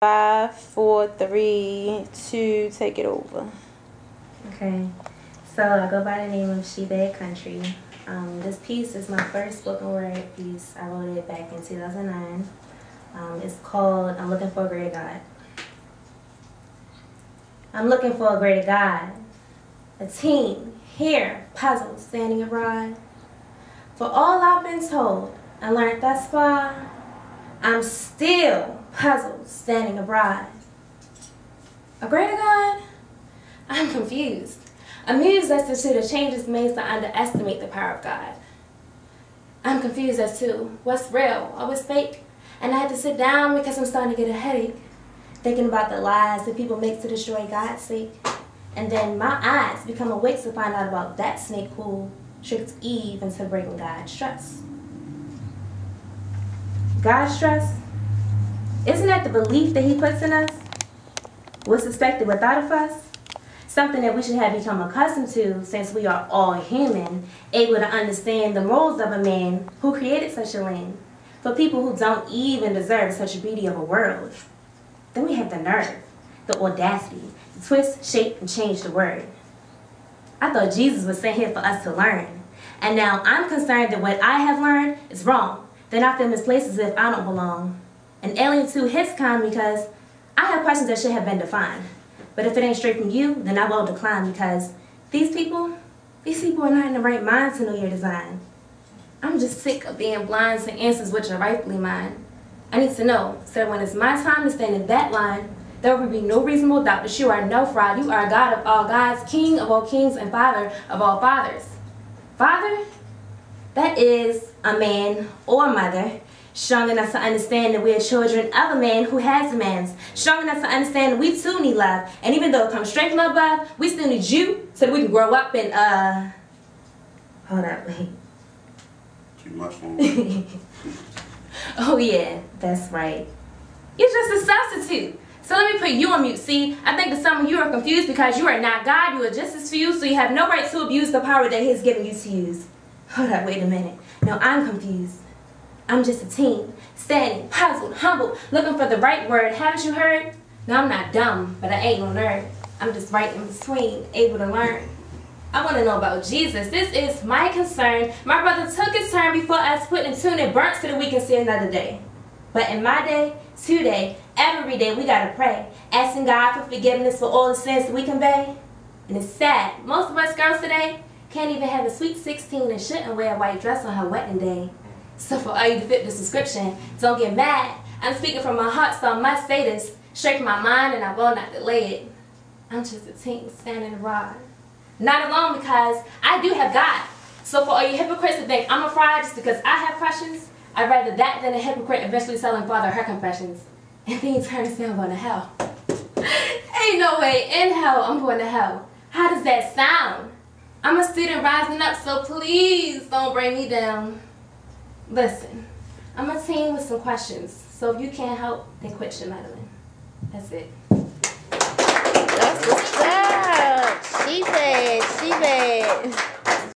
5, 4, 3, 2, take it over. Okay, so I go by the name of She Bad Country. This piece is my first spoken word piece. I wrote it back in 2009. It's called I'm Looking for a Greater God. I'm looking for a greater God, a team, here, puzzles, standing abroad. For all I've been told and learned thus far, I'm still puzzled, standing abroad. A greater God? I'm confused, amused as to the changes made to underestimate the power of God. I'm confused as to what's real or what's fake, and I had to sit down because I'm starting to get a headache, thinking about the lies that people make to destroy God's sake. And then my eyes become awake to find out about that snake who tricked Eve into breaking God's trust. God's trust? Isn't that the belief that He puts in us? What's expected without of us? Something that we should have become accustomed to since we are all human, able to understand the morals of a man who created such a land, for people who don't even deserve such a beauty of a world. Then we have the nerve, the audacity, to twist, shape, and change the word. I thought Jesus was sent here for us to learn, and now I'm concerned that what I have learned is wrong. Then I feel misplaced as if I don't belong. An alien to His kind because I have questions that should have been defined. But if it ain't straight from you, then I will decline because these people are not in the right mind to know your design. I'm just sick of being blind to answers which are rightfully mine. I need to know, so when it's my time to stand in that line, there will be no reasonable doubt that you are no fraud. You are God of all gods, King of all kings, and Father of all fathers. Father? That is a man or a mother, strong enough to understand that we are children of a man who has demands, strong enough to understand that we too need love, and even though it comes straight from above, we still need you so that we can grow up and, hold up, wait. Too much longer. Oh yeah, that's right. You're just a substitute. So let me put you on mute. See, I think that some of you are confused because you are not God, you are just as few, so you have no right to abuse the power that He has given you to use. Hold up, wait a minute. No, I'm confused. I'm just a teen, standing, puzzled, humbled, looking for the right word. Haven't you heard? No, I'm not dumb, but I ain't no nerd. I'm just right in between, able to learn. I want to know about Jesus. This is my concern. My brother took his turn before us, put in tune and burnt so that we can see another day. But in my day, today, every day, we got to pray, asking God for forgiveness for all the sins that we convey. And it's sad. Most of us girls today can't even have a sweet 16 and shouldn't wear a white dress on her wedding day. So for all you to fit this description, don't get mad. I'm speaking from my heart, so I must say this straight from my mind, and I will not delay it. I'm just a teen standing around. Not alone because I do have God. So for all you hypocrites that think I'm a fraud just because I have questions, I'd rather that than a hypocrite eventually telling Father her confessions. And then turn us down going to hell. Ain't no way in hell I'm going to hell. How does that sound? I'm a student rising up, so please don't bring me down. Listen, I'm a teen with some questions, so if you can't help, then quit your meddling. That's it. That's what's up. She bad.